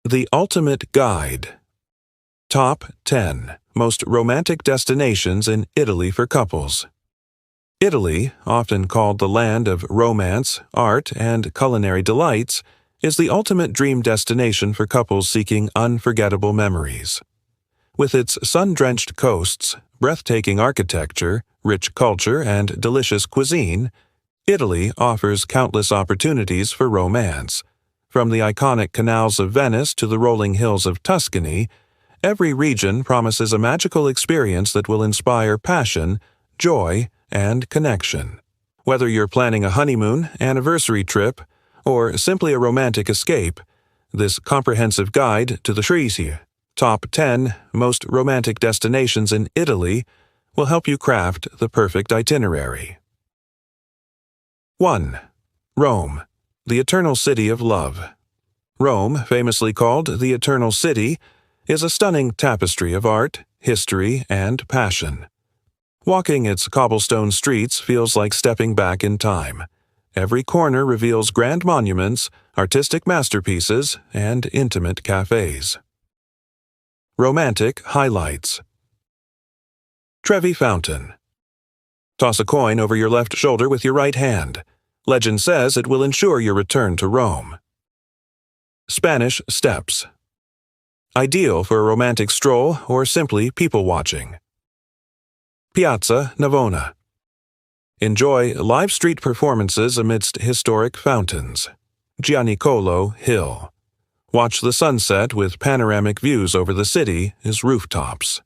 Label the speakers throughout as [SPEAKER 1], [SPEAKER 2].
[SPEAKER 1] The Ultimate Guide. Top 10 Most Romantic Destinations in Italy for Couples. Italy, often called the land of romance, art, and culinary delights, is the ultimate dream destination for couples seeking unforgettable memories. With its sun-drenched coasts, breathtaking architecture, rich culture, and delicious cuisine, Italy offers countless opportunities for romance. From the iconic canals of Venice to the rolling hills of Tuscany, every region promises a magical experience that will inspire passion, joy, and connection. Whether you're planning a honeymoon, anniversary trip, or simply a romantic escape, this comprehensive guide to the Top 10 Most Romantic Destinations in Italy will help you craft the perfect itinerary. 1. Rome, the Eternal City of Love. Rome, famously called the Eternal City, is a stunning tapestry of art, history, and passion. Walking its cobblestone streets feels like stepping back in time. Every corner reveals grand monuments, artistic masterpieces, and intimate cafes. Romantic highlights. Trevi Fountain. Toss a coin over your left shoulder with your right hand. Legend says it will ensure your return to Rome. Spanish Steps. Ideal for a romantic stroll or simply people-watching. Piazza Navona. Enjoy live street performances amidst historic fountains. Gianicolo Hill. Watch the sunset with panoramic views over the city as rooftops.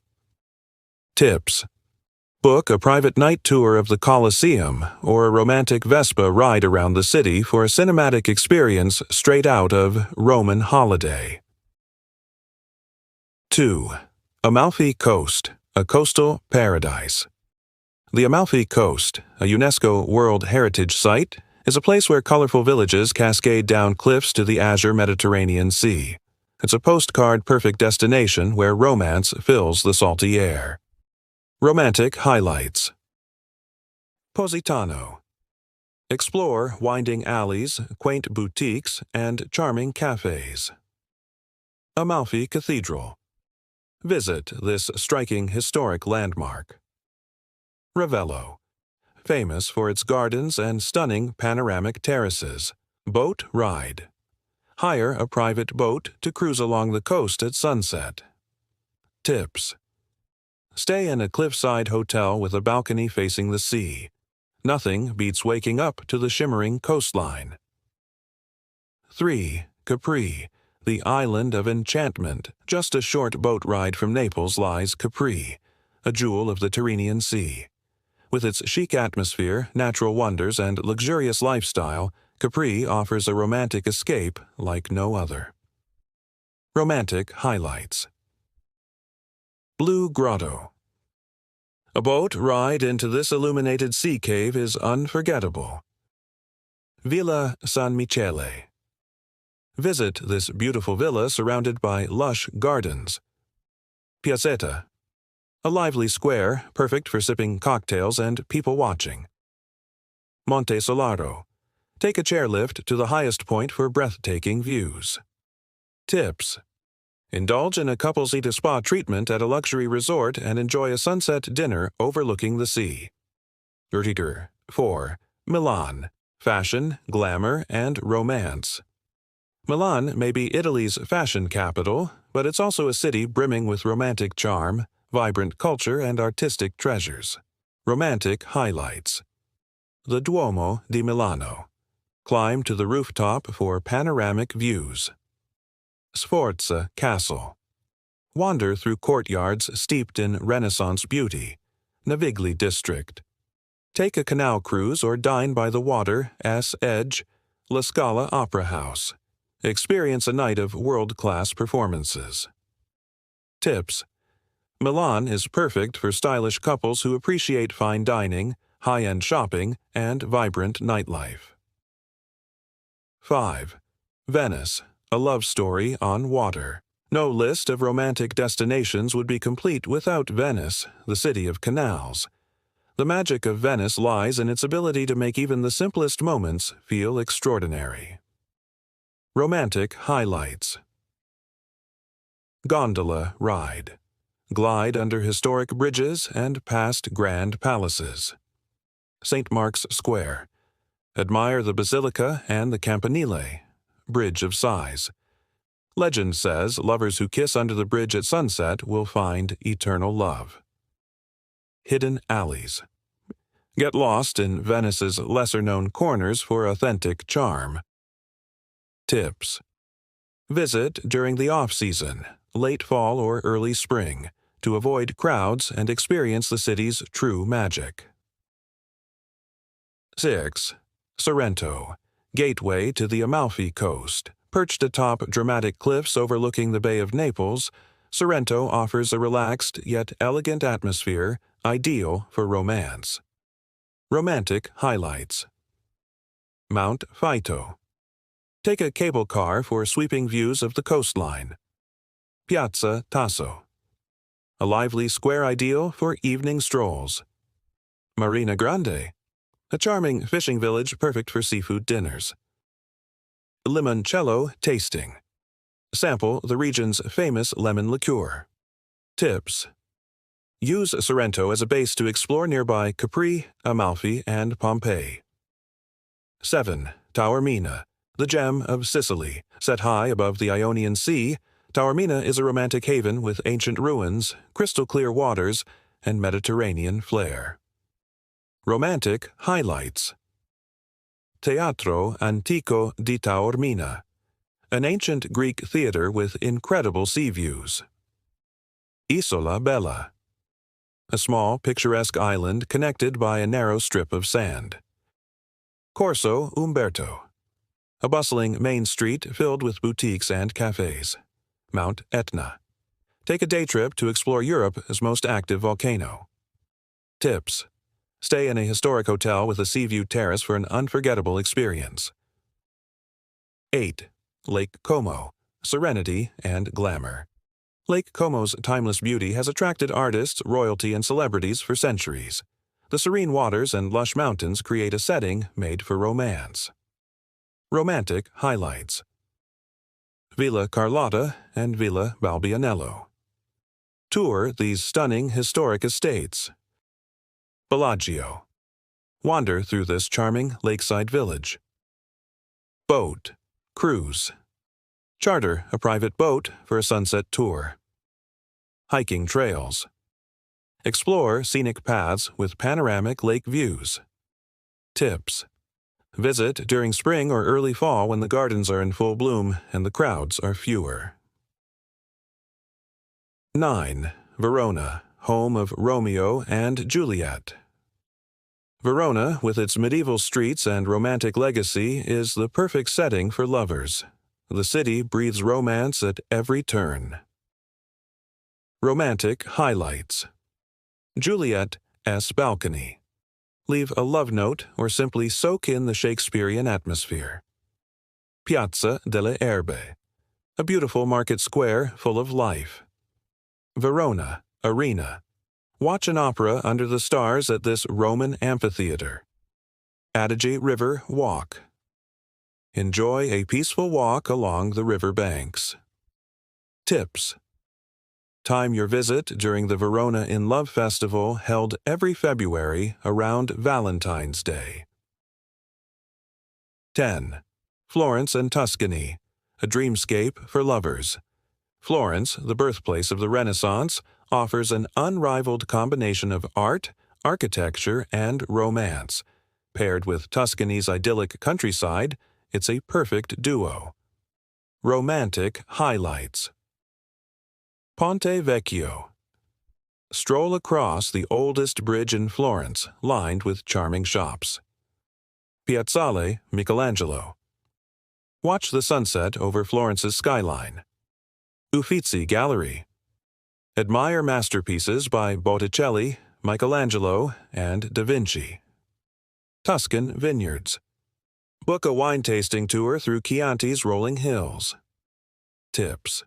[SPEAKER 1] Tips. Book a private night tour of the Colosseum or a romantic Vespa ride around the city for a cinematic experience straight out of Roman Holiday. 2. Amalfi Coast, a coastal paradise. The Amalfi Coast, a UNESCO World Heritage Site, is a place where colorful villages cascade down cliffs to the azure Mediterranean Sea. It's a postcard-perfect destination where romance fills the salty air. Romantic highlights. Positano. Explore winding alleys, quaint boutiques, and charming cafes. Amalfi Cathedral. Visit this striking historic landmark. Ravello. Famous for its gardens and stunning panoramic terraces. Boat ride. Hire a private boat to cruise along the coast at sunset. Tips. Stay in a cliffside hotel with a balcony facing the sea. Nothing beats waking up to the shimmering coastline. 3. Capri, the island of enchantment. Just a short boat ride from Naples lies Capri, a jewel of the Tyrrhenian Sea. With its chic atmosphere, natural wonders, and luxurious lifestyle, Capri offers a romantic escape like no other. Romantic highlights. Blue Grotto. A boat ride into this illuminated sea cave is unforgettable. Villa San Michele. Visit this beautiful villa surrounded by lush gardens. Piazzetta. A lively square, perfect for sipping cocktails and people-watching. Monte Solaro. Take a chairlift to the highest point for breathtaking views. Tips. Indulge in a couples eat a spa treatment at a luxury resort and enjoy a sunset dinner overlooking the sea. 4. Milan. Fashion, glamour, and romance. Milan may be Italy's fashion capital, but it's also a city brimming with romantic charm, vibrant culture, and artistic treasures. Romantic highlights. The Duomo di Milano. Climb to the rooftop for panoramic views. Sforza Castle. Wander through courtyards steeped in Renaissance beauty. Navigli District. Take a canal cruise or dine by the water, Edge, La Scala Opera House. Experience a night of world-class performances. Tips. Milan is perfect for stylish couples who appreciate fine dining, high-end shopping, and vibrant nightlife. 5. Venice, a love story on water. No list of romantic destinations would be complete without Venice, the city of canals. The magic of Venice lies in its ability to make even the simplest moments feel extraordinary. Romantic highlights. Gondola ride. Glide under historic bridges and past grand palaces. St. Mark's Square. Admire the Basilica and the Campanile, bridge of sighs. Legend says lovers who kiss under the bridge at sunset will find eternal love. Hidden alleys. Get lost in Venice's lesser-known corners for authentic charm. Tips. Visit during the off-season, late fall or early spring, to avoid crowds and experience the city's true magic. 6. Sorrento, gateway to the Amalfi coast. Perched atop dramatic cliffs overlooking the Bay of Naples, Sorrento offers a relaxed yet elegant atmosphere ideal for romance. Romantic highlights. Mount Faito. Take a cable car for sweeping views of the coastline. Piazza Tasso. A lively square ideal for evening strolls. Marina Grande. A charming fishing village perfect for seafood dinners. Limoncello tasting. Sample the region's famous lemon liqueur. Tips. Use Sorrento as a base to explore nearby Capri, Amalfi, and Pompeii. 7. Taormina, the gem of Sicily. Set high above the Ionian Sea, Taormina is a romantic haven with ancient ruins, crystal-clear waters, and Mediterranean flair. Romantic highlights. Teatro Antico di Taormina, an ancient Greek theater with incredible sea views. Isola Bella, a small, picturesque island connected by a narrow strip of sand. Corso Umberto, a bustling main street filled with boutiques and cafes. Mount Etna. Take a day trip to explore Europe's most active volcano. Tips. Stay in a historic hotel with a sea view terrace for an unforgettable experience. 8. Lake Como, serenity and glamour. Lake Como's timeless beauty has attracted artists, royalty, and celebrities for centuries. The serene waters and lush mountains create a setting made for romance. Romantic highlights. Villa Carlotta and Villa Balbianello. Tour these stunning historic estates. Bellagio. Wander through this charming lakeside village. Boat. Cruise. Charter a private boat for a sunset tour. Hiking trails. Explore scenic paths with panoramic lake views. Tips. Visit during spring or early fall when the gardens are in full bloom and the crowds are fewer. 9. Verona, home of Romeo and Juliet. Verona, with its medieval streets and romantic legacy, is the perfect setting for lovers. The city breathes romance at every turn. Romantic highlights. Juliet's balcony. Leave a love note or simply soak in the Shakespearean atmosphere. Piazza delle Erbe, a beautiful market square full of life. Verona Arena. Watch an opera under the stars at this Roman amphitheater. Adige River Walk. Enjoy a peaceful walk along the river banks. Tips. Time your visit during the Verona in Love Festival held every February around Valentine's Day. 10. Florence and Tuscany, a dreamscape for lovers. Florence, the birthplace of the Renaissance, offers an unrivaled combination of art, architecture, and romance. Paired with Tuscany's idyllic countryside, it's a perfect duo. Romantic highlights. Ponte Vecchio. Stroll across the oldest bridge in Florence, lined with charming shops. Piazzale Michelangelo. Watch the sunset over Florence's skyline. Uffizi Gallery. Admire masterpieces by Botticelli, Michelangelo, and Da Vinci. Tuscan Vineyards. Book a wine tasting tour through Chianti's rolling hills. Tips.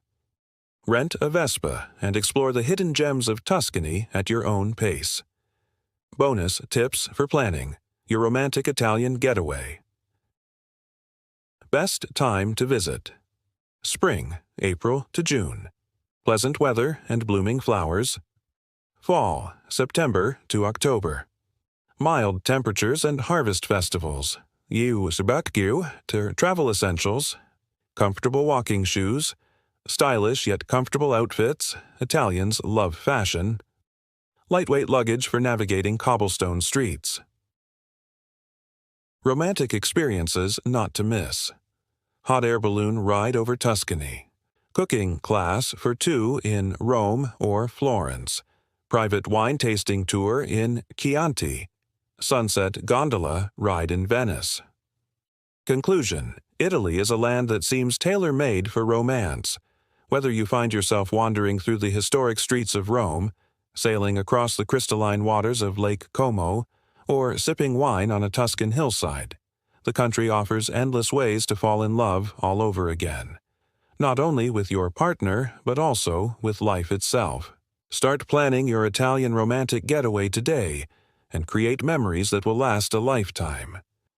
[SPEAKER 1] Rent a Vespa and explore the hidden gems of Tuscany at your own pace. Bonus tips for planning your romantic Italian getaway. Best time to visit. Spring, April to June. pleasant weather and blooming flowers. Fall, September to October. Mild temperatures and harvest festivals. Travel essentials. Comfortable walking shoes. Stylish yet comfortable outfits. Italians love fashion. Lightweight luggage for navigating cobblestone streets. Romantic experiences not to miss. Hot air balloon ride over Tuscany. Cooking class for two in Rome or Florence. Private wine tasting tour in Chianti. Sunset gondola ride in Venice. Conclusion: Italy is a land that seems tailor-made for romance. Whether you find yourself wandering through the historic streets of Rome, sailing across the crystalline waters of Lake Como, or sipping wine on a Tuscan hillside, the country offers endless ways to fall in love all over again. Not only with your partner, but also with life itself. Start planning your Italian romantic getaway today and create memories that will last a lifetime.